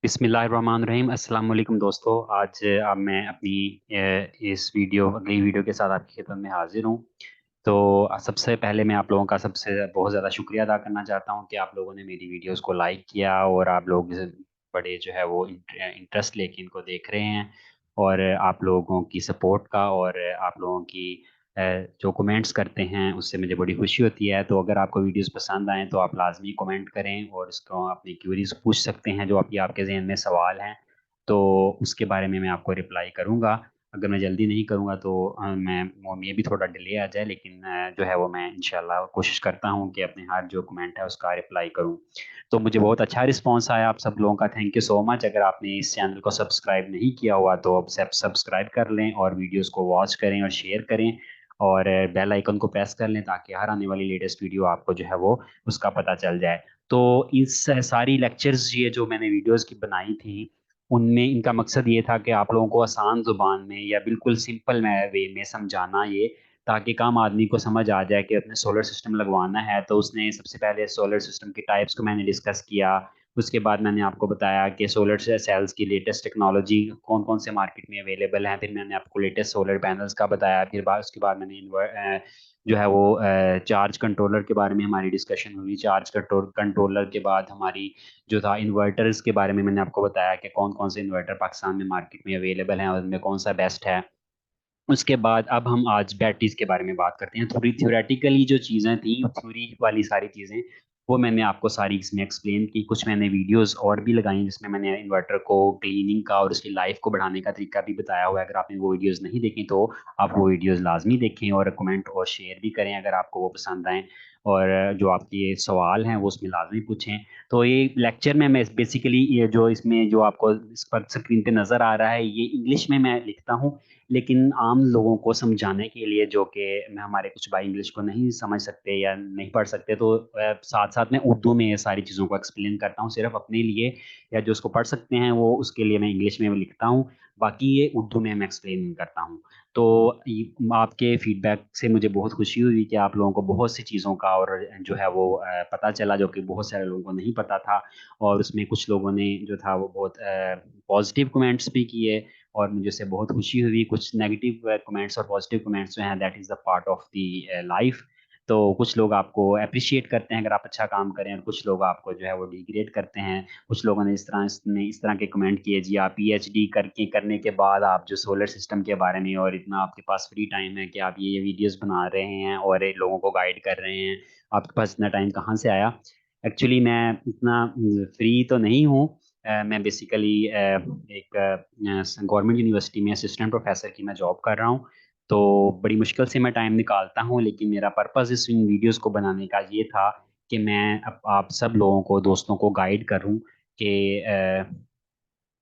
बिस्मिल्लाहिर्रहमानिर्रहीम अस्सलाम वालेकुम दोस्तों। आज अब मैं अपनी इस अगली वीडियो के साथ आपकी खिदमत में हाजिर हूँ। तो सबसे पहले मैं आप लोगों का सबसे बहुत ज़्यादा शुक्रिया अदा करना चाहता हूँ कि आप लोगों ने मेरी वीडियोस को लाइक किया और आप लोग बड़े जो है वो इंटरेस्ट लेके इनको देख रहे हैं। और आप लोगों की सपोर्ट का और आप लोगों की अ, जो कमेंट्स करते हैं उससे मुझे बड़ी खुशी होती है। तो अगर आपको वीडियोस पसंद आएँ तो आप लाजमी कमेंट करें और इसको अपनी क्वेरीज पूछ सकते हैं जो आपके जहन में सवाल हैं। तो उसके बारे में मैं आपको रिप्लाई करूँगा। अगर मैं जल्दी नहीं करूँगा तो मैं वो मे भी थोड़ा डिले आ जाए, लेकिन जो है वो मैं इंशाल्लाह कोशिश करता हूँ कि अपने हर जो कमेंट है उसका रिप्लाई करूँ। तो मुझे बहुत अच्छा रिस्पांस आया आप सब लोगों का, थैंक यू सो मच। अगर आपने इस चैनल को सब्सक्राइब नहीं किया हुआ तो अब सब्सक्राइब कर लें और वीडियोस को वॉच करें और शेयर करें और बेल आइकन को प्रेस कर लें ताकि हर आने वाली लेटेस्ट वीडियो आपको जो है वो उसका पता चल जाए। तो इस सारी लेक्चर्स ये जो मैंने वीडियोस की बनाई थी उनमें इनका मकसद ये था कि आप लोगों को आसान जुबान में या बिल्कुल सिंपल वे में समझाना ये, ताकि कम आदमी को समझ आ जाए कि अपने सोलर सिस्टम लगवाना है। तो उसने सबसे पहले सोलर सिस्टम की टाइप्स को मैंने डिस्कस किया। उसके बाद मैंने आपको बताया कि सोलर सेल्स की लेटेस्ट टेक्नोलॉजी कौन कौन से मार्केट में अवेलेबल हैं। फिर मैंने आपको लेटेस्ट सोलर पैनल्स का बताया। फिर उसके बाद मैंने जो है वो चार्ज कंट्रोलर के बारे में हमारी डिस्कशन हुई। चार्ज कंट्रोलर के बाद हमारी जो था इन्वर्टर्स के बारे में मैंने आपको बताया कि कौन कौन से इन्वर्टर पाकिस्तान में मार्केट में अवेलेबल हैं और उनमें कौन सा बेस्ट है। उसके बाद अब हम आज बैटरीज के बारे में बात करते हैं। थोड़ी थ्योरेटिकली जो चीज़ें थी, थ्योरी वाली सारी चीज़ें वो मैंने आपको सारी इसमें एक्सप्लेन की। कुछ मैंने वीडियोस और भी लगाई जिसमें मैंने इन्वर्टर को क्लीनिंग का और उसकी लाइफ को बढ़ाने का तरीका भी बताया हुआ है। अगर आपने वो वीडियोस नहीं देखी तो आप वो वीडियोस लाजमी देखें और कमेंट और शेयर भी करें अगर आपको वो पसंद आए। और जो आपके सवाल हैं वो उसमें लाजमी पूछें। तो ये लेक्चर में मैं बेसिकली ये जो इसमें जो आपको इस पर स्क्रीन पे नज़र आ रहा है ये इंग्लिश में मैं लिखता हूँ, लेकिन आम लोगों को समझाने के लिए जो कि हमारे कुछ भाई इंग्लिश को नहीं समझ सकते या नहीं पढ़ सकते, तो साथ साथ में उर्दू में ये सारी चीज़ों को एक्सप्लेन करता हूँ सिर्फ अपने लिए, या जो उसको पढ़ सकते हैं वो उसके लिए मैं इंग्लिश में लिखता हूँ। बाकी ये उर्दू में मैं एक्सप्लेन करता हूँ। तो आपके फीडबैक से मुझे बहुत खुशी हुई कि आप लोगों को बहुत सी चीज़ों का और जो है वो पता चला जो कि बहुत सारे लोगों को नहीं पता था। और उसमें कुछ लोगों ने जो था वो बहुत पॉजिटिव कमेंट्स भी किए और मुझे उससे बहुत खुशी हुई। कुछ नेगेटिव कमेंट्स और पॉजिटिव कमेंट्स जो हैं that is the part of the life. तो कुछ लोग आपको अप्रिशिएट करते हैं अगर आप अच्छा काम करें और कुछ लोग आपको जो है वो डिग्रेड करते हैं। कुछ लोगों ने इस तरह के कमेंट किए, जी आप पीएचडी करने के बाद आप जो सोलर सिस्टम के बारे में और इतना आपके पास फ्री टाइम है कि आप ये वीडियोस बना रहे हैं और ये लोगों को गाइड कर रहे हैं, आपके पास इतना टाइम कहाँ से आया। एक्चुअली मैं इतना फ्री तो नहीं हूँ। मैं बेसिकली एक गवर्नमेंट यूनिवर्सिटी में असिस्टेंट प्रोफेसर की मैं जॉब कर रहा हूँ। तो बड़ी मुश्किल से मैं टाइम निकालता हूँ, लेकिन मेरा पर्पज़ इस इन वीडियोस को बनाने का ये था कि मैं आप सब लोगों को, दोस्तों को गाइड करूँ कि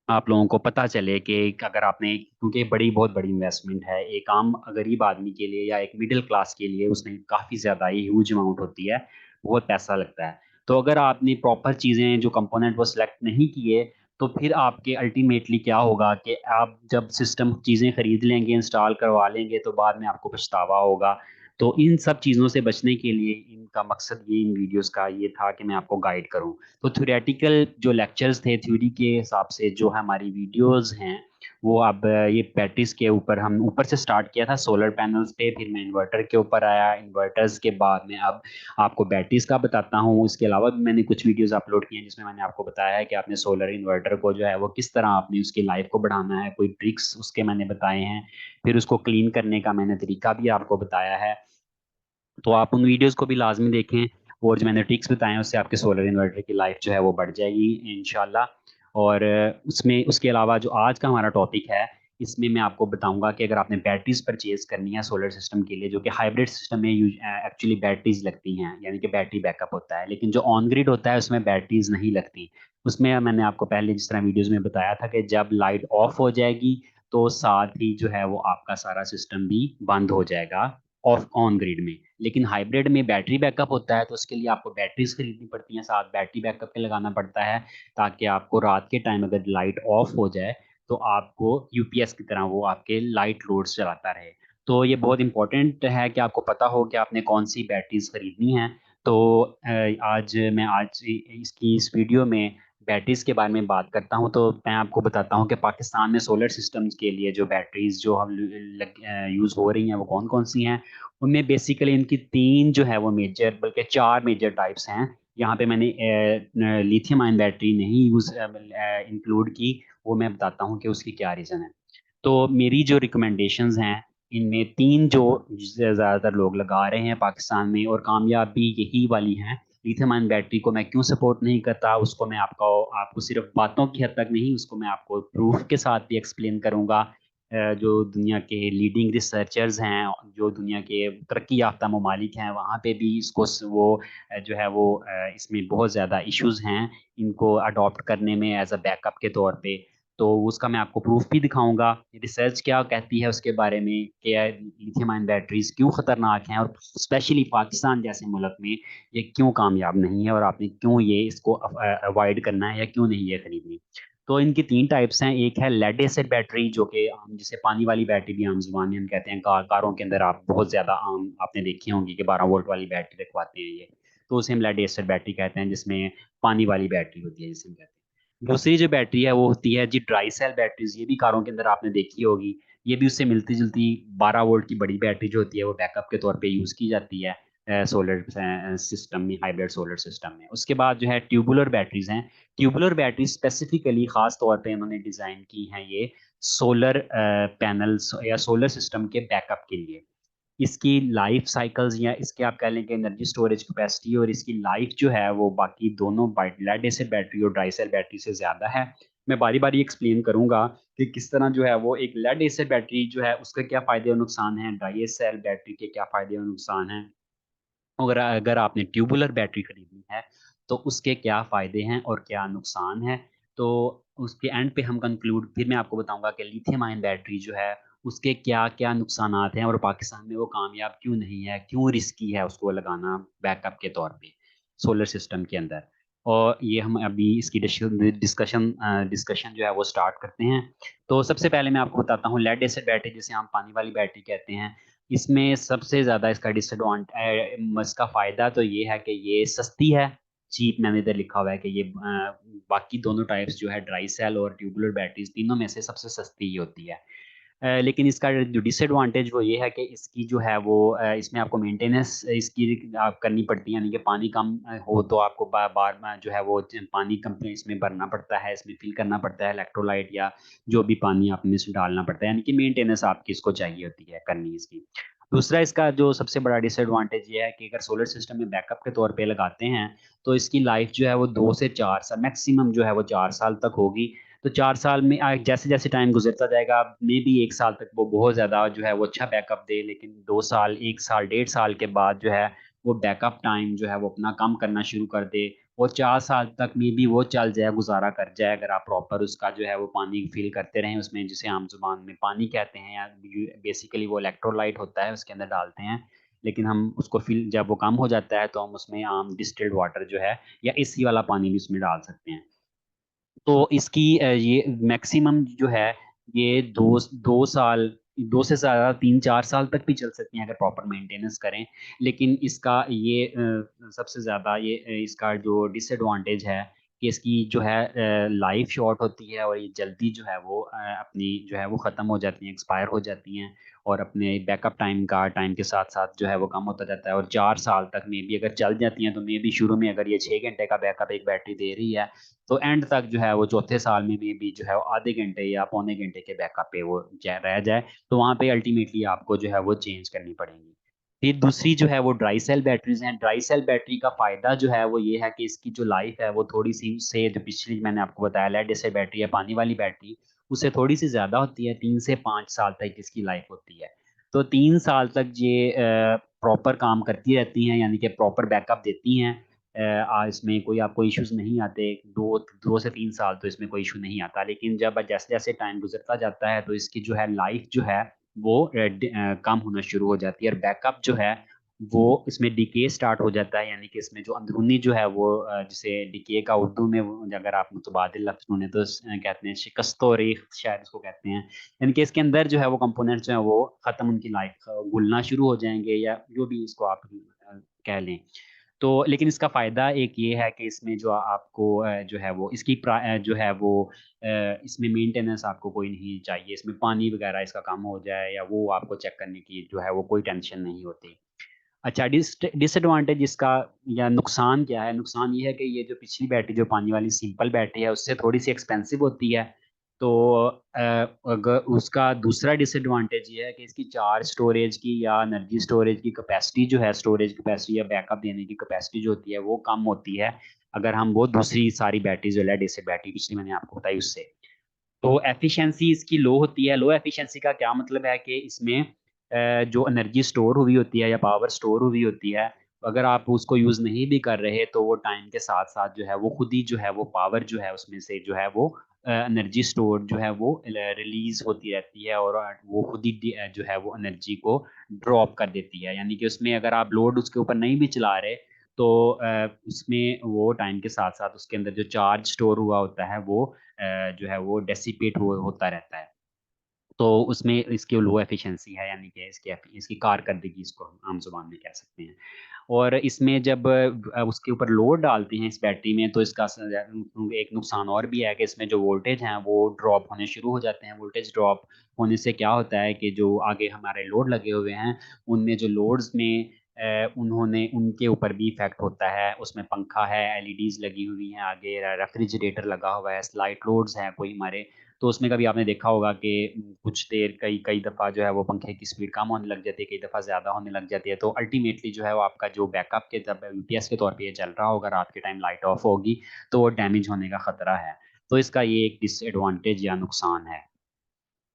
आप लोगों को पता चले कि अगर आपने, क्योंकि बहुत बड़ी इन्वेस्टमेंट है, एक आम गरीब आदमी के लिए या एक मिडिल क्लास के लिए उसमें काफ़ी ज़्यादा ही ह्यूज अमाउंट होती है, बहुत पैसा लगता है। तो अगर आपने प्रॉपर चीज़ें जो कंपोनेंट वो सिलेक्ट नहीं किए तो फिर आपके अल्टीमेटली क्या होगा कि आप जब सिस्टम चीज़ें खरीद लेंगे, इंस्टॉल करवा लेंगे तो बाद में आपको पछतावा होगा। तो इन सब चीज़ों से बचने के लिए इनका मकसद ये इन वीडियोस का ये था कि मैं आपको गाइड करूं। तो थ्योरेटिकल जो लेक्चर्स थे थ्योरी के हिसाब से जो हमारी वीडियोस हैं वो अब ये बैटरीज के ऊपर, हम ऊपर से स्टार्ट किया था सोलर पैनल्स पे, फिर मैं इन्वर्टर के ऊपर आया, इन्वर्टर्स के बाद में अब आपको बैटरीज का बताता हूँ। इसके अलावा भी मैंने कुछ वीडियोस अपलोड किए हैं जिसमें मैंने आपको बताया है कि आपने सोलर इन्वर्टर को जो है वो किस तरह आपने उसकी लाइफ को बढ़ाना है, कोई ट्रिक्स उसके मैंने बताए हैं। फिर उसको क्लीन करने का मैंने तरीका भी आपको बताया है। तो आप उन वीडियोस को भी लाजमी देखें और जो मैंने ट्रिक्स बताए हैं उससे आपके सोलर इन्वर्टर की लाइफ जो है वो बढ़ जाएगी इंशाल्लाह। और उसमें उसके अलावा जो आज का हमारा टॉपिक है इसमें मैं आपको बताऊंगा कि अगर आपने बैटरीज परचेज करनी है सोलर सिस्टम के लिए, जो कि हाइब्रिड सिस्टम में एक्चुअली बैटरीज लगती हैं, यानी कि बैटरी बैकअप होता है, लेकिन जो ऑन ग्रिड होता है उसमें बैटरीज नहीं लगती। उसमें मैंने आपको पहले जिस तरह वीडियोज में बताया था कि जब लाइट ऑफ हो जाएगी तो साथ ही जो है वो आपका सारा सिस्टम भी बंद हो जाएगा ऑफ ऑन ग्रिड में। लेकिन हाइब्रिड में बैटरी बैकअप होता है तो उसके लिए आपको बैटरीज खरीदनी पड़ती हैं, साथ बैटरी बैकअप के लगाना पड़ता है, ताकि आपको रात के टाइम अगर लाइट ऑफ हो जाए तो आपको यूपीएस की तरह वो आपके लाइट लोड्स चलाता रहे। तो ये बहुत इंपॉर्टेंट है कि आपको पता हो कि आपने कौन सी बैटरीज खरीदनी है। तो आज मैं इसकी इस वीडियो में बैटरीज के बारे में बात करता हूँ तो मैं आपको बताता हूँ कि पाकिस्तान में सोलर सिस्टम्स के लिए जो बैटरीज जो हम यूज़ हो रही हैं वो कौन कौन सी हैं। उनमें बेसिकली इनकी तीन जो है वो मेजर बल्कि चार मेजर टाइप्स हैं। यहाँ पे मैंने लिथियम आयन बैटरी नहीं यूज़ इंक्लूड की। वो मैं बताता हूँ कि उसकी क्या रीज़न है। तो मेरी जो रिकमेंडेशंस हैं इनमें तीन जो ज़्यादातर लोग लगा रहे हैं पाकिस्तान में और कामयाबी यही वाली हैं। लिथियम आयन बैटरी को मैं क्यों सपोर्ट नहीं करता उसको मैं आपको सिर्फ बातों की हद तक नहीं, उसको मैं आपको प्रूफ के साथ भी एक्सप्लेन करूंगा। जो दुनिया के लीडिंग रिसर्चर्स हैं, जो दुनिया के तरक्की याफ्ता ममालिक हैं, वहाँ पे भी इसको वो जो है वो इसमें बहुत ज़्यादा इश्यूज हैं इनको अडॉप्ट करने में एज अ बैकअप के तौर पे। तो उसका मैं आपको प्रूफ भी दिखाऊंगा, रिसर्च क्या कहती है उसके बारे में कि लिथियम आयन बैटरीज क्यों खतरनाक हैं और स्पेशली पाकिस्तान जैसे मुल्क में ये क्यों कामयाब नहीं है और आपने क्यों ये इसको अवॉइड करना है या क्यों नहीं ये खरीदनी। तो इनकी तीन टाइप्स हैं। एक है लेड एसिड बैटरी जो कि आम जिसे पानी वाली बैटरी भी आम जुबान में हम कहते हैं। कारों के अंदर आप बहुत ज़्यादा आम आपने देखी होंगी कि 12 वोल्ट वाली बैटरी रखवाते हैं ये। तो उसे हम लेड एसिड बैटरी कहते हैं जिसमें पानी वाली बैटरी होती है जिसे हम कहते हैं। दूसरी जो बैटरी है वो होती है जी ड्राई सेल बैटरीज। ये भी कारों के अंदर आपने देखी होगी। ये भी उससे मिलती जुलती 12 वोल्ट की बड़ी बैटरी जो होती है वो बैकअप के तौर पे यूज़ की जाती है सोलर सिस्टम में, हाइब्रिड सोलर सिस्टम में। उसके बाद जो है ट्यूबुलर बैटरीज हैं। ट्यूबुलर बैटरी स्पेसिफिकली खास तौर पे इन्होंने डिज़ाइन की हैं ये सोलर पैनल्स या सोलर सिस्टम के बैकअप के लिए। इसकी लाइफ साइकिल्स या इसके आप कह लें कि एनर्जी स्टोरेज कैपेसिटी और इसकी लाइफ जो है वो बाकी दोनों लेड एसिड बैटरी और ड्राई सेल बैटरी से ज़्यादा है। मैं बारी बारी एक्सप्लेन करूंगा कि किस तरह जो है वो एक लेड एसिड बैटरी जो है उसके क्या फ़ायदे और नुकसान हैं, ड्राई सेल बैटरी के क्या फ़ायदे और नुकसान हैं। अगर अगर आपने ट्यूबुलर बैटरी खरीदनी है तो उसके क्या फ़ायदे हैं और क्या नुकसान है। तो उसके एंड पे हम कंक्लूड फिर मैं आपको बताऊंगा कि लिथियम आयन बैटरी जो है उसके क्या क्या नुकसानात हैं और पाकिस्तान में वो कामयाब क्यों नहीं है, क्यों रिस्की है उसको लगाना बैकअप के तौर पे सोलर सिस्टम के अंदर। और ये हम अभी इसकी डिस्कशन डिस्कशन जो है वो स्टार्ट करते हैं। तो सबसे पहले मैं आपको बताता हूँ लेड एसिड बैटरी जिसे हम पानी वाली बैटरी कहते हैं। इसमें सबसे ज़्यादा इसका इसका फ़ायदा तो ये है कि ये सस्ती है। चीप मैंने इधर लिखा हुआ है कि ये बाकी दोनों टाइप्स जो है ड्राई सेल और ट्यूबुलर बैटरीज तीनों में से सबसे सस्ती ही होती है। लेकिन इसका जो डिसएडवांटेज वो ये है कि इसकी जो है वो इसमें आपको मेंटेनेंस इसकी आप करनी पड़ती है। यानी कि पानी कम हो तो आपको बार बार जो है वो पानी कम इसमें भरना पड़ता है, इसमें फिल करना पड़ता है इलेक्ट्रोलाइट या जो भी पानी आप में से डालना पड़ता है। यानी कि मेंटेनेंस आपकी इसको चाहिए होती है करनी इसकी। दूसरा इसका जो सबसे बड़ा डिसएडवांटेज ये है कि अगर सोलर सिस्टम में बैकअप के तौर पे लगाते हैं तो इसकी लाइफ जो है वो 2 से 4 साल मैक्सिमम जो है वो 4 साल तक होगी। तो 4 साल में जैसे जैसे टाइम गुजरता जाएगा मे बी 1 साल तक वो बहुत ज़्यादा जो है वो अच्छा बैकअप दे, लेकिन 2 साल 1 साल 1.5 साल के बाद जो है वो बैकअप टाइम जो है वो अपना कम करना शुरू कर दे। वो 4 साल तक में भी वो चल जाए, गुजारा कर जाए अगर आप प्रॉपर उसका जो है वो पानी फिल करते रहें उसमें, जिसे आम जुबान में पानी कहते हैं या बेसिकली वो इलेक्ट्रोलाइट होता है उसके अंदर डालते हैं। लेकिन हम उसको फिल जब वो कम हो जाता है तो हम उसमें आम डिस्टिल्ड वाटर जो है या एसी वाला पानी भी उसमें डाल सकते हैं। तो इसकी ये मैक्सिमम जो है ये 2 साल, 2 से ज़्यादा 3-4 साल तक भी चल सकती हैं अगर प्रॉपर मेंटेनेंस करें। लेकिन इसका ये सबसे ज़्यादा ये इसका जो डिसएडवांटेज है कि इसकी जो है लाइफ शॉर्ट होती है और ये जल्दी जो है वो अपनी जो है वो ख़त्म हो जाती हैं, एक्सपायर हो जाती हैं। और अपने बैकअप टाइम के साथ साथ जो है वो कम होता जाता है और 4 साल तक में भी अगर चल जाती हैं तो मे भी शुरू में अगर ये 6 घंटे का बैकअप एक बैटरी दे रही है तो एंड तक जो है वो चौथे साल में भी जो है वो आधे घंटे या पौने घंटे के बैकअप पे वो रह जाए तो वहाँ पे अल्टीमेटली आपको जो है वो चेंज करनी पड़ेगी। फिर दूसरी जो है वो ड्राई सेल बैटरीज हैं। ड्राई सेल बैटरी का फायदा जो है वो ये है कि इसकी जो लाइफ है वो थोड़ी सी उससे जो पिछली मैंने आपको बताया लेड एसिड बैटरी या पानी वाली बैटरी उससे थोड़ी सी ज्यादा होती है। 3 से 5 साल तक इसकी लाइफ होती है। तो 3 साल तक ये प्रॉपर काम करती रहती हैं, यानी कि प्रॉपर बैकअप देती हैं। इसमें कोई आपको इश्यूज नहीं आते। 2 से 3 साल तो इसमें कोई इशू नहीं आता। लेकिन जब जैसे जैसे टाइम गुजरता जाता है तो इसकी जो है लाइफ जो है वो कम होना शुरू हो जाती है और बैकअप जो है वो इसमें डिके स्टार्ट हो जाता है। यानी कि इसमें जो अंदरूनी जो है वो जिसे डिके का उर्दू में अगर आप मुतबादिल लफ्ज सुने तो कहते हैं शिकस्तो रेख शायद उसको कहते हैं। यानी कि इसके अंदर जो है वो कंपोनेंट्स जो है वो खत्म, उनकी लाइफ घुलना शुरू हो जाएंगे या जो भी इसको आप कह लें। तो लेकिन इसका फ़ायदा एक ये है कि इसमें जो आपको जो है वो इसकी जो है वो इसमें मेंटेनेंस आपको कोई नहीं चाहिए, इसमें पानी वगैरह इसका कम हो जाए या वो आपको चेक करने की जो है वो कोई टेंशन नहीं होती। अच्छा, डिसएडवांटेज इसका या नुकसान क्या है? नुकसान ये है कि ये जो पिछली बैटरी जो पानी वाली सिंपल बैटरी है उससे थोड़ी-सी एक्सपेंसिव होती है। तो अ, अगर उसका दूसरा डिसएडवांटेज ये है कि इसकी चार्ज स्टोरेज की या एनर्जी स्टोरेज की कैपेसिटी जो है, स्टोरेज कैपेसिटी या बैकअप देने की कैपेसिटी जो होती है वो कम होती है, अगर हम वो दूसरी सारी बैटरी जो लेड एसिड बैटरी पिछली मैंने आपको बताई उससे। तो एफिशिएंसी इसकी लो होती है। लो एफिशिएंसी का क्या मतलब है कि इसमें जो एनर्जी स्टोर हुई होती है या पावर स्टोर हुई होती है, अगर आप उसको यूज़ नहीं भी कर रहे तो वो टाइम के साथ-साथ जो है वो खुद ही जो है वो पावर जो है उसमें से जो है वो एनर्जी स्टोर जो है वो रिलीज़ होती रहती है और वो खुद ही जो है वो एनर्जी को ड्रॉप कर देती है। यानी कि उसमें अगर आप लोड उसके ऊपर नहीं भी चला रहे तो उसमें वो टाइम के साथ-साथ उसके अंदर जो चार्ज स्टोर हुआ होता है वो जो है वो डेसिपेट होता रहता है। तो उसमें इसकी लो एफिशिएंसी है यानी कि इसकी कारकर्दगी इसको हम आम ज़ुबान में कह सकते हैं। और इसमें जब उसके ऊपर लोड डालते हैं इस बैटरी में तो इसका एक नुकसान और भी है कि इसमें जो वोल्टेज हैं वो ड्रॉप होने शुरू हो जाते हैं। वोल्टेज ड्रॉप होने से क्या होता है कि जो आगे हमारे लोड लगे हुए हैं, उनमें जो लोड्स में उन्होंने उनके ऊपर भी इफ़ेक्ट होता है। उसमें पंखा है, एलईडीज़ लगी हुई हैं आगे, रेफ्रिजरेटर लगा हुआ है, स्लाइड लोड्स हैं कोई हमारे, तो उसमें कभी आपने देखा होगा कि कुछ देर कई कई दफ़ा जो है वो पंखे की स्पीड कम होने लग जाती है, कई दफ़ा ज़्यादा होने लग जाती है। तो अल्टीमेटली जो है वो आपका जो बैकअप के जब यूपीएस के तौर पे ये चल रहा होगा, रात के टाइम लाइट ऑफ होगी, तो वो डैमेज होने का खतरा है। तो इसका ये एक डिसएडवांटेज या नुकसान है।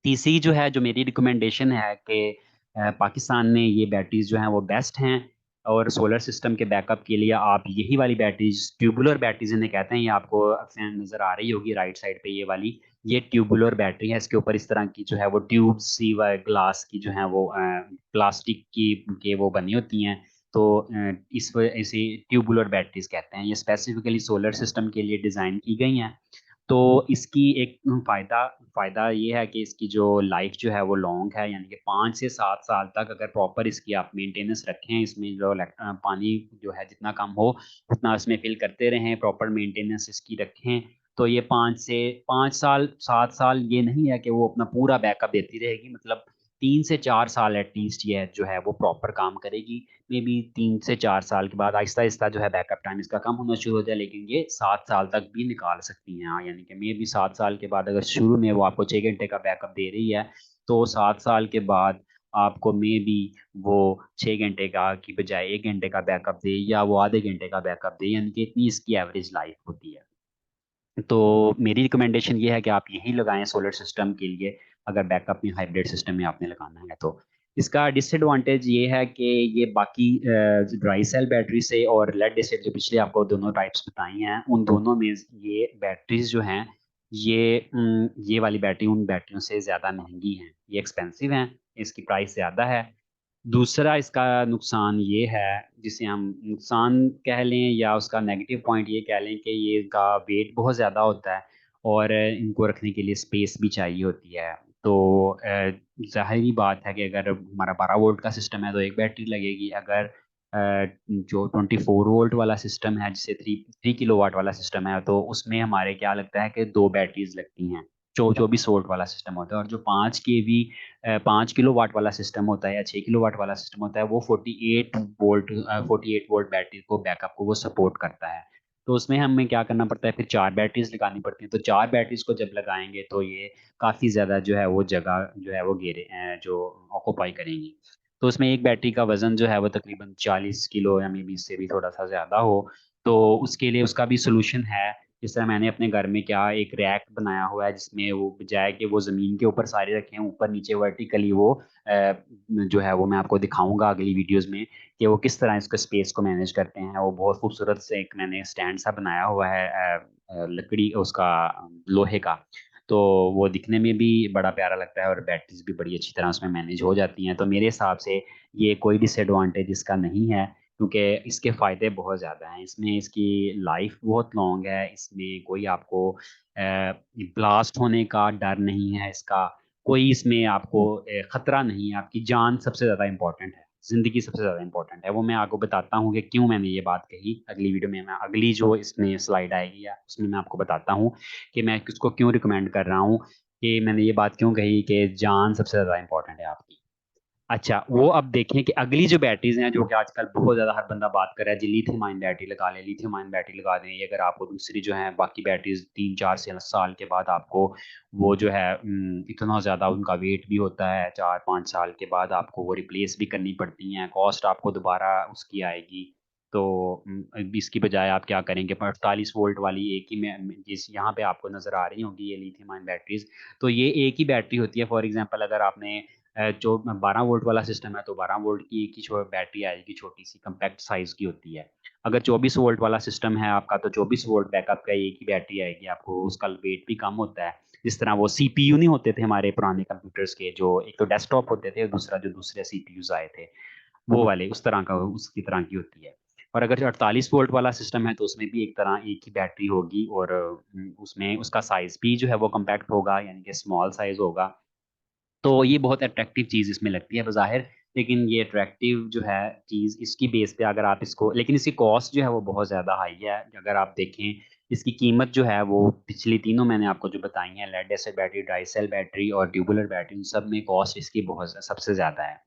तीसरी जो है, जो मेरी रिकमेंडेशन है कि पाकिस्तान में ये बैटरीज़ जो हैं वो बेस्ट हैं और सोलर सिस्टम के बैकअप के लिए आप यही वाली बैटरीज़ ट्यूबुलर बैटरीज़ इन्हें कहते हैं, ये आपको नज़र आ रही होगी राइट साइड पे ये वाली, ये ट्यूबुलर बैटरी है। इसके ऊपर इस तरह की जो है वो ट्यूब्स सी व ग्लास की जो है वो प्लास्टिक की के वो बनी होती हैं। तो इस वजह इसे ट्यूबुलर बैटरीज़ कहते हैं। ये स्पेसिफिकली सोलर सिस्टम के लिए डिज़ाइन की गई हैं। तो इसकी एक फ़ायदा फ़ायदा ये है कि इसकी जो लाइफ़ जो है वो लॉन्ग है, यानी कि 5 से 7 साल तक अगर प्रॉपर इसकी आप मेंटेनेंस रखें, इसमें जो पानी जो है जितना कम हो, उतना इसमें फ़िल करते रहें, प्रॉपर मेंटेनेंस इसकी रखें, तो ये 5 साल, 7 साल ये नहीं है कि वो अपना पूरा बैकअप देती रहेगी, मतलब 3 से 4 साल एट लीस्ट ये जो है वो प्रॉपर काम करेगी। मेबी 3 से 4 साल के बाद आहिस्ता-आहिस्ता जो है बैकअप टाइम इसका कम होना शुरू हो जाए, लेकिन ये 7 साल तक भी निकाल सकती हैं। हाँ, यानी कि मेबी 7 साल के बाद अगर शुरू में वो आपको 6 घंटे का बैकअप दे रही है, तो 7 साल के बाद आपको मेबी वो 6 घंटे का की बजाय 1 घंटे का बैकअप दे या वो आधे घंटे का बैकअप दे, यानी कि इतनी इसकी एवरेज लाइफ़ होती है। तो मेरी रिकमेंडेशन ये है कि आप यही लगाएँ सोलर सिस्टम के लिए, अगर बैकअप में हाइब्रिड सिस्टम में आपने लगाना है तो। इसका डिसएडवांटेज ये है कि ये बाकी ड्राई सेल बैटरी से और लेड एसिड जो पिछले आपको दोनों टाइप्स बताई हैं, उन दोनों में ये बैटरीज़ जो हैं, ये वाली बैटरी उन बैटरियों से ज़्यादा महँगी हैं। ये एक्सपेंसिव हैं, इसकी प्राइस ज़्यादा है। दूसरा इसका नुकसान ये है, जिसे हम नुकसान कह लें या उसका नेगेटिव पॉइंट ये कह लें कि ये इनका वेट बहुत ज़्यादा होता है और इनको रखने के लिए स्पेस भी चाहिए होती है। तो ज़ाहिर-सी बात है कि अगर हमारा 12 वोल्ट का सिस्टम है तो एक बैटरी लगेगी, अगर जो 24 वोल्ट वाला सिस्टम है जिसे 3 किलोवाट वाला सिस्टम है तो उसमें हमारे क्या लगता है कि 2 बैटरीज़ लगती हैं। 24 वोल्ट वाला सिस्टम होता है और जो 5 केवी 5 किलोवाट वाला सिस्टम होता है या 6 किलोवाट वाला सिस्टम होता है वो 48 वोल्ट बैटरी को बैकअप को वो सपोर्ट करता है। तो उसमें हमें क्या करना पड़ता है, फिर 4 बैटरीज़ लगानी पड़ती हैं। तो 4 बैटरीज़ को जब लगाएँगे तो ये काफ़ी ज़्यादा जो है वो जगह जो है वो जो ऑक्यूपाई करेंगी। तो उसमें एक बैटरी का वज़न जो है वो तकरीबन 40 किलो या मेबी इससे भी थोड़ा-सा ज़्यादा हो, तो उसके लिए उसका भी सॉल्यूशन है। जिस तरह मैंने अपने घर में क्या एक रैक बनाया हुआ है जिसमें वो बजाय कि वो ज़मीन के ऊपर सारे रखे हैं, ऊपर-नीचे वर्टिकली वो जो है वो मैं आपको दिखाऊँगा अगली वीडियोज़ में कि वो किस तरह इसको स्पेस को मैनेज करते हैं। वो बहुत खूबसूरत से एक मैंने स्टैंड सा बनाया हुआ है लकड़ी उसका लोहे का। तो वो दिखने में भी बड़ा प्यारा लगता है और बैटरीज़ भी बड़ी अच्छी तरह उसमें मैनेज हो जाती हैं। तो मेरे हिसाब से ये कोई डिसएडवांटेज इसका नहीं है, क्योंकि इसके फ़ायदे बहुत ज़्यादा हैं। इसमें इसकी लाइफ़ बहुत लॉन्ग है, इसमें कोई आपको ब्लास्ट होने का डर नहीं है इसका, कोई इसमें आपको खतरा नहीं है, आपकी जान सबसे ज़्यादा इम्पोर्टेंट है। ज़िंदगी सबसे ज़्यादा इंपॉर्टेंट है। वो मैं आपको बताता हूँ कि क्यों मैंने ये बात कही। अगली वीडियो में मैं अगली जो इसमें स्लाइड आएगी या उसमें मैं आपको बताता हूँ कि मैं किसको क्यों रिकमेंड कर रहा हूँ, कि मैंने ये बात क्यों कही कि जान सबसे ज़्यादा इंपॉर्टेंट है आपकी। अच्छा, वो अब देखें कि अगली जो बैटरीज़ हैं, जो कि आजकल बहुत ज़्यादा हर बंदा बात कर रहा है जी, लिथियम आयन बैटरी लगा लें, लिथियम आयन बैटरी लगा दें। ये अगर आपको दूसरी जो है बाकी बैटरीज़ 3-4 से साल के बाद आपको वो जो है इतना ज़्यादा उनका वेट भी होता है, 4-5 साल के बाद आपको वो रिप्लेस भी करनी पड़ती हैं, कॉस्ट आपको दोबारा उसकी आएगी। तो अब इसकी बजाय आप क्या करेंगे, 48 वोल्ट वाली एक ही में जिस यहाँ पे आपको नज़र आ रही होंगी ये लिथियम आयन बैटरीज़, तो ये एक ही बैटरी होती है। फॉर एग्ज़ाम्पल अगर आपने जो 12 वोल्ट वाला सिस्टम है, तो 12 वोल्ट की एक ही बैटरी आएगी, छोटी-सी कॉम्पैक्ट साइज़ की होती है। अगर 24 वोल्ट वाला सिस्टम है आपका, तो 24 वोल्ट बैकअप का एक ही बैटरी आएगी आपको, उसका वेट भी कम होता है। जिस तरह वो सीपीयू नहीं होते थे हमारे पुराने कंप्यूटर्स के, जो एक तो डेस्कटॉप होते थे और दूसरा जो दूसरे सीपीयूज़ आए थे, वो वाले उस तरह का उसकी तरह की होती है। और अगर जो 48 वोल्ट वाला सिस्टम है, तो उसमें भी एक तरह एक ही बैटरी होगी और उसमें उसका साइज़ भी जो है वो कॉम्पैक्ट होगा, यानी कि स्मॉल साइज़ होगा। तो ये बहुत अट्रैक्टिव चीज़ इसमें लगती है बज़ाहिर, लेकिन ये अट्रैक्टिव जो है चीज़ इसकी बेस पे अगर आप इसको, लेकिन इसकी कॉस्ट जो है वो बहुत ज़्यादा हाई है। अगर आप देखें इसकी कीमत जो है वो पिछली तीनों मैंने आपको जो बताई हैं, lead acid battery, dry cell battery और ट्यूबुलर बैटरी, उन सब में कॉस्ट इसकी बहुत सबसे ज़्यादा है।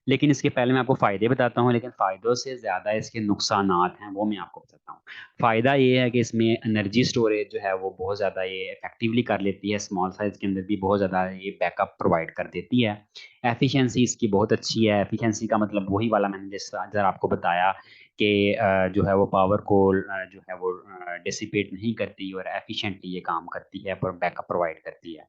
लेकिन इसके पहले मैं आपको फ़ायदे बताता हूँ, लेकिन फ़ायदों से ज़्यादा इसके नुकसानात हैं, वो मैं आपको बताता हूँ। फ़ायदा ये है कि इसमें एनर्जी स्टोरेज जो है वो बहुत ज़्यादा ये इफ़ेक्टिवली कर लेती है, स्मॉल साइज़ के अंदर भी बहुत ज़्यादा ये बैकअप प्रोवाइड कर देती है। एफ़िशिएंसी इसकी बहुत अच्छी है, एफ़िशिएंसी का मतलब वही वाला मैंने जिस तरह आपको बताया कि जो है वो पावर को जो है वो डिसिपेट नहीं करती और एफ़िशिएंटली ये काम करती है, पर बैकअप प्रोवाइड करती है।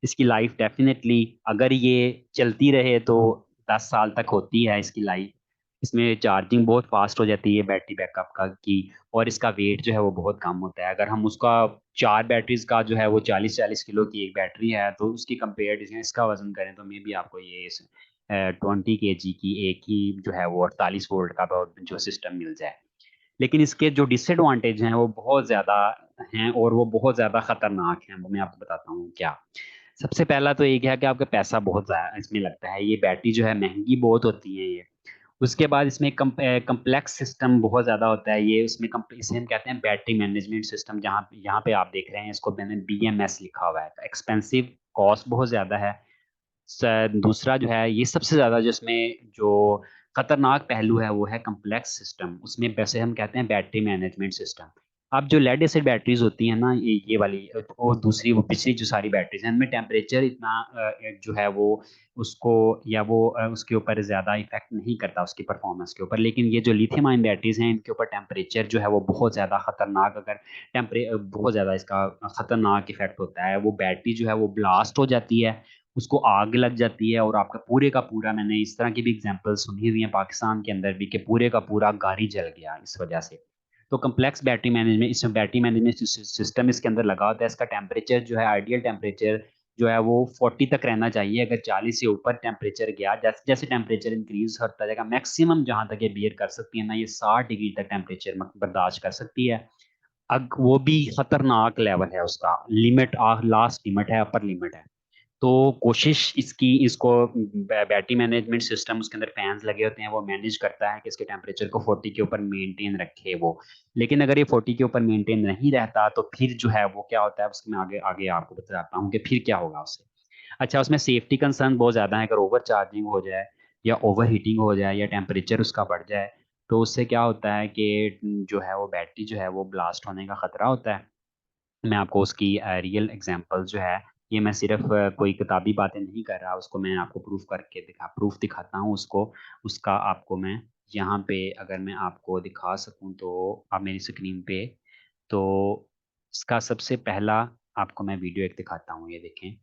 इसकी लाइफ डेफ़िनेटली अगर ये चलती रहे तो 10 साल तक होती है इसकी लाइफ। इसमें चार्जिंग बहुत फ़ास्ट हो जाती है बैटरी बैकअप का की, और इसका वेट जो है वो बहुत कम होता है। अगर हम उसका 4 बैटरीज़ का जो है वो 40-40 किलो की एक बैटरी है, तो उसकी कंपेयर्ड इसका वज़न करें तो मेबी आपको ये 20 केजी की एक ही जो है वो 48 वोल्ट का जो सिस्टम मिल जाए। लेकिन इसके जो डिसएडवांटेज हैं वो बहुत ज़्यादा हैं और वो बहुत ज़्यादा खतरनाक हैं, वो मैं आपको बताता हूँ क्या। सबसे पहला तो एक है कि आपका पैसा बहुत ज़्यादा इसमें लगता है, ये बैटरी जो है महँगी बहुत होती है ये। उसके बाद इसमें कॉम्प्लेक्स सिस्टम बहुत ज़्यादा होता है, ये उसमें इसे हम कहते हैं बैटरी मैनेजमेंट सिस्टम, जहाँ यहाँ पे आप देख रहे हैं इसको मैंने बीएमएस लिखा हुआ है, एक्सपेंसिव, कॉस्ट बहुत ज़्यादा है। दूसरा जो है ये सबसे ज़्यादा जिसमें जो खतरनाक पहलू है वो है कॉम्प्लेक्स सिस्टम, उसमें वैसे हम कहते हैं बैटरी मैनेजमेंट सिस्टम। अब जो लेड एसिड बैटरीज होती हैं ना, ये वाली और दूसरी वो पिछली जो सारी बैटरीज हैं, इनमें टेम्परेचर इतना जो है वो उसको या वो उसके ऊपर ज़्यादा इफेक्ट नहीं करता उसकी परफॉर्मेंस के ऊपर। लेकिन ये जो लिथियम आयन बैटरीज हैं, इनके ऊपर टेम्परेचर जो है वो बहुत ज़्यादा खतरनाक, अगर बहुत ज़्यादा इसका खतरनाक इफेक्ट होता है, वो बैटरी जो है वो ब्लास्ट हो जाती है, उसको आग लग जाती है और आपका पूरे का पूरा, मैंने इस तरह की भी एग्जांपल सुनी हुई है पाकिस्तान के अंदर भी, कि पूरे का पूरा घर ही जल गया इस वजह से। तो कम्प्लेक्स बैटरी मैनेजमेंट, इसमें बैटरी मैनेजमेंट सिस्टम इसके अंदर लगा होता है। इसका टेम्परेचर जो है, आइडियल टेम्परेचर जो है वो 40 तक रहना चाहिए। अगर 40 से ऊपर टेम्परेचर गया, जैसे जैसे टेम्परेचर इंक्रीज होता जाएगा, मैक्सिमम जहां तक ये बियर कर सकती है ना, ये 60 डिग्री तक टेम्परेचर बर्दाश्त कर सकती है। अब वो भी खतरनाक लेवल है उसका, लिमिट लास्ट लिमिट है, अपर लिमिट है। तो कोशिश इसकी इसको बैटरी मैनेजमेंट सिस्टम, उसके अंदर फैंस लगे होते हैं, वो मैनेज करता है कि इसके टेम्परेचर को 40 के ऊपर मेंटेन रखे वो। लेकिन अगर ये 40 के ऊपर मेंटेन नहीं रहता, तो फिर जो है वो क्या होता है, उसमें आगे आगे आपको बताता हूँ कि फिर क्या होगा उससे। अच्छा, उसमें सेफ्टी कंसर्न बहुत ज़्यादा है। अगर ओवर चार्जिंग हो जाए या ओवर हीटिंग हो जाए या टेम्परेचर उसका बढ़ जाए, तो उससे क्या होता है कि जो है वो बैटरी जो है वो ब्लास्ट होने का खतरा होता है। मैं आपको उसकी रियल एग्जांपल जो है, ये मैं सिर्फ कोई किताबी बातें नहीं कर रहा, उसको मैं आपको प्रूफ दिखाता हूँ उसको। उसका आपको मैं यहाँ पे, अगर मैं आपको दिखा सकूँ तो आप मेरी स्क्रीन पे, तो इसका सबसे पहला आपको मैं वीडियो एक दिखाता हूँ, ये देखें।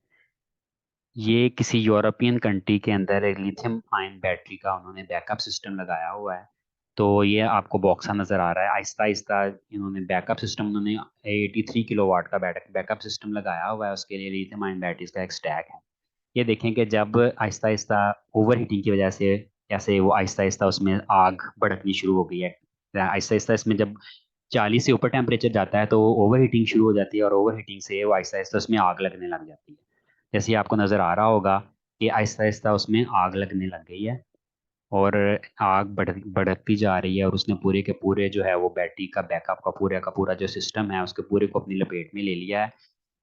ये किसी यूरोपियन कंट्री के अंदर एक लिथियम आयन बैटरी का उन्होंने बैकअप सिस्टम लगाया हुआ है। तो ये आपको बॉक्सा नज़र आ रहा है, आहिस्ता आहिस्ता इन्होंने बैकअप सिस्टम, उन्होंने 83 किलोवाट का बैकअप सिस्टम लगाया हुआ है, उसके लिए लिथियम आयन बैटरीज का एक स्टैक है। ये देखें कि जब आहिस्ता आहिस्ता ओवर हीटिंग की वजह से कैसे वो आहिस्ता आहिस्ता उसमें आग भड़कनी शुरू हो गई है। आहिस्ता आहिस्ता इसमें जब 40 से ऊपर टेम्परेचर जाता है तो ओवर हीटिंग शुरू हो जाती है, और ओवर हीटिंग से वो आहिस्ता आहिस्ता उसमें आग लगने लग जाती है। जैसे आपको नज़र आ रहा होगा कि आहिस्ता आहिस्ता उसमें आग लगने लग गई है। और आग भड़कती जा रही है और उसने पूरे के पूरे जो है वो बैटरी का बैकअप का पूरा जो सिस्टम है उसके पूरे को अपनी लपेट में ले लिया है।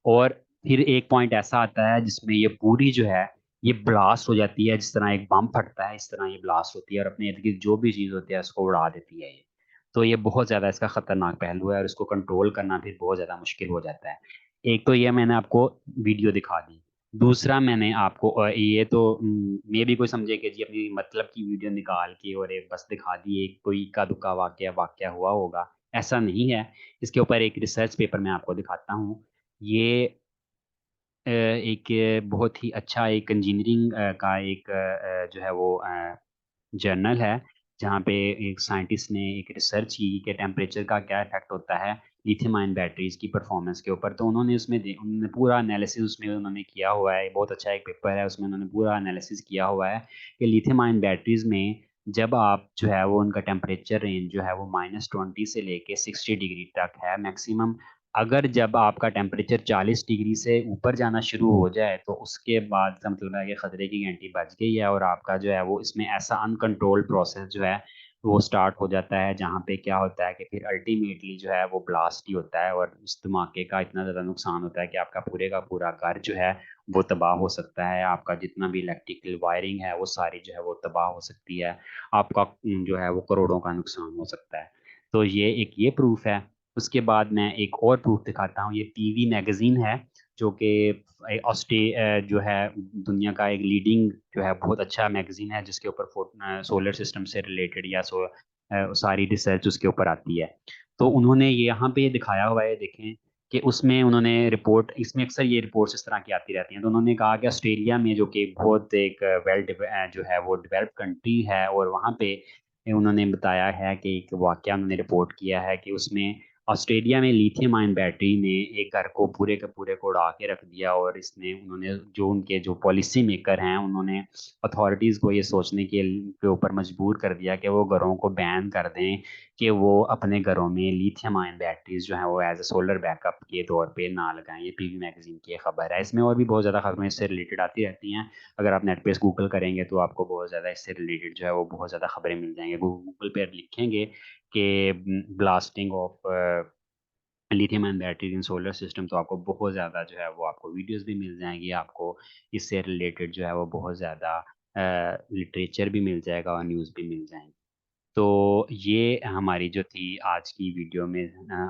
और फिर एक पॉइंट ऐसा आता है जिसमें ये पूरी जो है ये ब्लास्ट हो जाती है, जिस तरह एक बम फटता है इस तरह ये ब्लास्ट होती है और अपने इर्द गिर्द जो भी चीज़ होती है उसको उड़ा देती है ये। तो ये बहुत ज़्यादा इसका खतरनाक पहलू है और इसको कंट्रोल करना फिर बहुत ज़्यादा मुश्किल हो जाता है। एक तो ये मैंने आपको वीडियो दिखा दी। दूसरा मैंने आपको ये तो मे भी कोई समझे कि जी अपनी मतलब की वीडियो निकाल के और एक बस दिखा दी, एक कोई इक्का दुक्का वाक्य वाक्य हुआ होगा, ऐसा नहीं है। इसके ऊपर एक रिसर्च पेपर मैं आपको दिखाता हूँ। ये एक बहुत ही अच्छा एक इंजीनियरिंग का एक जो है वो जर्नल है, जहाँ पे एक साइंटिस्ट ने एक रिसर्च की कि टेम्परेचर का क्या इफेक्ट होता है लिथियम आयन बैटरीज की परफॉर्मेंस के ऊपर। तो उन्होंने पूरा एनालिसिस उसमें उन्होंने किया हुआ है, बहुत अच्छा एक पेपर है, उसमें उन्होंने पूरा एनालिसिस किया हुआ है कि लिथियम आयन बैटरीज में जब आप जो है वो उनका टेम्परेचर रेंज जो है वो -20 से लेके 60 डिग्री तक है मैक्सिमम। अगर जब आपका टेम्परेचर 40 डिग्री से ऊपर जाना शुरू हो जाए तो उसके बाद का मतलब है कि खतरे की घंटी बज गई है और आपका जो है वो इसमें ऐसा अनकंट्रोल्ड प्रोसेस जो है वो स्टार्ट हो जाता है, जहाँ पे क्या होता है कि फिर अल्टीमेटली जो है वो ब्लास्ट ही होता है और उस धमाके का इतना ज़्यादा नुकसान होता है कि आपका पूरे का पूरा घर जो है वो तबाह हो सकता है, आपका जितना भी इलेक्ट्रिकल वायरिंग है वो सारी जो है वो तबाह हो सकती है, आपका जो है वो करोड़ों का नुकसान हो सकता है। तो ये प्रूफ है। उसके बाद मैं एक और प्रूफ दिखाता हूँ। ये पीवी मैगजीन है, जो कि जो है दुनिया का एक लीडिंग जो है बहुत अच्छा मैगजीन है, जिसके ऊपर सोलर सिस्टम से रिलेटेड सारी रिसर्च उसके ऊपर आती है। तो उन्होंने ये यहाँ पे दिखाया हुआ है, देखें कि उसमें उन्होंने रिपोर्ट, इसमें अक्सर ये रिपोर्ट्स इस तरह की आती रहती हैं। तो उन्होंने कहा कि ऑस्ट्रेलिया में जो कि बहुत एक जो है वो डेवलप्ड कंट्री है, और वहाँ पे उन्होंने बताया है कि एक वाकया उन्होंने रिपोर्ट किया है कि उसमें ऑस्ट्रेलिया में लिथियम आयन बैटरी ने एक घर को पूरे के पूरे को उड़ा के रख दिया, और इसने उन्होंने जो उनके जो पॉलिसी मेकर हैं उन्होंने अथॉरिटीज़ को ये सोचने के ऊपर मजबूर कर दिया कि वो घरों को बैन कर दें कि वो अपने घरों में लिथियम आयन बैटरीज जो है वो एज ए सोलर बैकअप के तौर पे ना लगाएं। ये पीवी मैगजीन की एक खबर है। इसमें और भी बहुत ज़्यादा खबरें इससे रिलेटेड आती रहती हैं। अगर आप नेट पे गूगल करेंगे तो आपको बहुत ज़्यादा इससे रिलेटेड जो है वो बहुत ज़्यादा खबरें मिल जाएंगी। गूगल पे लिखेंगे कि blasting of lithium ion battery in solar system, तो आपको बहुत ज़्यादा जो है वो आपको वीडियोस भी मिल जाएंगी, आपको इससे रिलेटेड जो है वो बहुत ज़्यादा लिटरेचर भी मिल जाएगा और न्यूज़ भी मिल जाएंगी। तो ये हमारी जो थी आज की वीडियो में,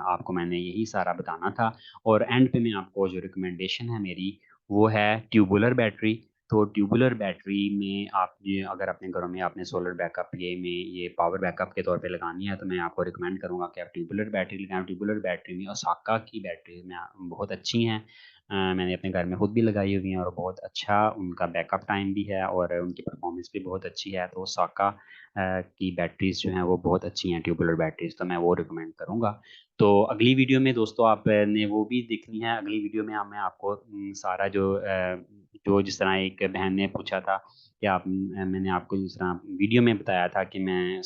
आपको मैंने यही सारा बताना था। और एंड पे मैं आपको जो रिकमेंडेशन है मेरी, वो है ट्यूबुलर बैटरी। तो ट्यूबुलर बैटरी में आप ये अगर अपने घरों में आपने सोलर बैकअप ये पावर बैकअप के तौर पे लगानी है, तो मैं आपको रिकमेंड करूंगा कि आप ट्यूबुलर बैटरी लगाएं। ट्यूबुलर बैटरी में ओसाका की बैटरी में बहुत अच्छी हैं। मैंने अपने घर में खुद भी लगाई हुई हैं और बहुत अच्छा उनका बैकअप टाइम भी है और उनकी परफॉर्मेंस भी बहुत अच्छी है। तो ओसाका की बैटरीज जो हैं वो बहुत अच्छी हैं, ट्यूबुलर बैटरीज, तो मैं वो रिकमेंड करूँगा। तो अगली वीडियो में दोस्तों आपने वो भी देखनी है। अगली वीडियो में मैं आपको सारा जो जिस तरह एक बहन ने पूछा था कि मैंने आपको जिस तरह वीडियो में बताया था कि मैं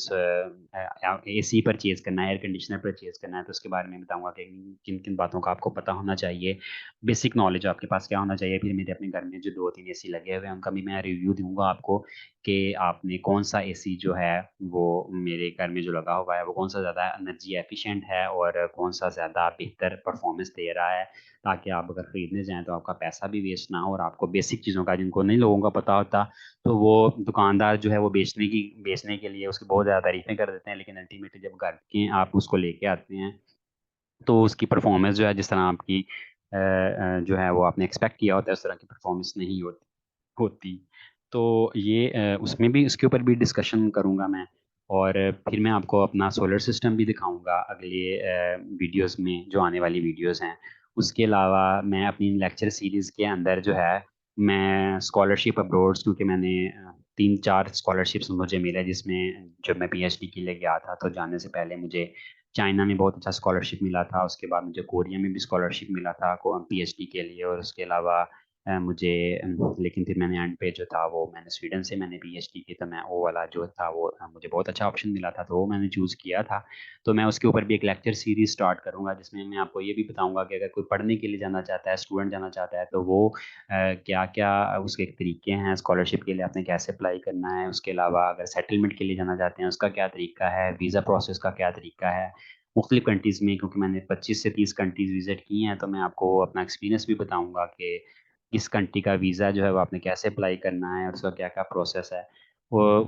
एसी परचेज करना है, एयर कंडीशनर परचेज करना है, तो उसके बारे में बताऊंगा कि किन किन बातों का आपको पता होना चाहिए, बेसिक नॉलेज आपके पास क्या होना चाहिए। फिर मेरे अपने घर में जो 2-3 एसी लगे हुए हैं उनका भी मैं रिव्यू दूंगा आपको कि आपने कौन सा एसी जो है वो मेरे घर में जो लगा हुआ है वो कौन सा ज़्यादा एनर्जी एफिशिएंट है और कौन सा ज़्यादा बेहतर परफॉर्मेंस दे रहा है, ताकि आप अगर ख़रीदने जाएं तो आपका पैसा भी वेस्ट ना हो और आपको बेसिक चीज़ों का जिनको नहीं लोगों का पता होता, तो वो दुकानदार जो है वो बेचने के लिए उसकी बहुत ज़्यादा तारीफें कर देते हैं, लेकिन अल्टीमेटली जब घर के आप उसको लेके आते हैं तो उसकी परफॉर्मेंस जो है जिस तरह आपकी जो है वो आपने एक्सपेक्ट किया होता है उस तरह की परफॉर्मेंस नहीं होती। तो उसमें भी इसके ऊपर भी डिस्कशन करूँगा मैं। और फिर मैं आपको अपना सोलर सिस्टम भी दिखाऊंगा अगले वीडियोस में, जो आने वाली वीडियोस हैं। उसके अलावा मैं अपनी लेक्चर सीरीज़ के अंदर जो है मैं स्कॉलरशिप अब्रॉड्स, क्योंकि मैंने 3-4 स्कॉलरशिप्स मुझे मिले, जिसमें जब मैं पीएचडी के लिए गया था तो जाने से पहले मुझे चाइना में बहुत अच्छा स्कॉलरशिप मिला था, उसके बाद मुझे कोरिया में भी स्कॉलरशिप मिला था पीएचडी के लिए, और उसके अलावा मुझे लेकिन फिर मैंने एंड पे जो था वो मैंने स्वीडन से मैंने पीएचडी की, तो मैं वो वाला जो था वो मुझे बहुत अच्छा ऑप्शन मिला था, तो वो मैंने चूज़ किया था। तो मैं उसके ऊपर भी एक लेक्चर सीरीज स्टार्ट करूँगा, जिसमें मैं आपको ये भी बताऊँगा कि अगर कोई पढ़ने के लिए जाना चाहता है, स्टूडेंट जाना चाहता है, तो वो क्या-क्या उसके तरीके हैं, स्कॉलरशिप के लिए आपने कैसे अप्लाई करना है, उसके अलावा अगर सेटलमेंट के लिए जाना चाहते हैं, उसका क्या तरीका है, वीज़ा प्रोसेस का क्या तरीका है, मुख्तलिफ़ कंट्रीज़ में, क्योंकि मैंने 25 से 30 कंट्रीज़ विज़िट की हैं, तो मैं आपको अपना एक्सपीरियंस भी बताऊँगा कि किस कंट्री का वीज़ा जो है वो आपने कैसे अप्लाई करना है और उसका क्या-क्या प्रोसेस है।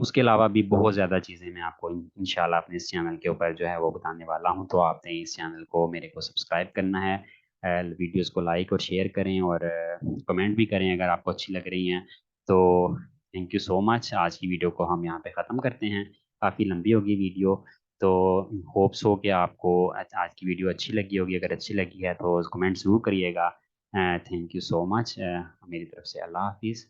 उसके अलावा भी बहुत ज़्यादा चीज़ें मैं आपको इंशाल्लाह अपने इस चैनल के ऊपर जो है वो बताने वाला हूँ। तो आपने इस चैनल को मेरे को सब्सक्राइब करना है, वीडियोज़ को लाइक और शेयर करें और कमेंट भी करें अगर आपको अच्छी लग रही हैं। तो थैंक यू सो मच। आज की वीडियो को हम यहाँ पे ख़त्म करते हैं। काफ़ी लंबी होगी वीडियो, तो होप्स हो कि आपको आज की वीडियो अच्छी लगी होगी। अगर अच्छी लगी है तो कमेंट ज़रूर करिएगा। Thank you so much. मेरी तरफ से अल्लाह हाफ़िज़।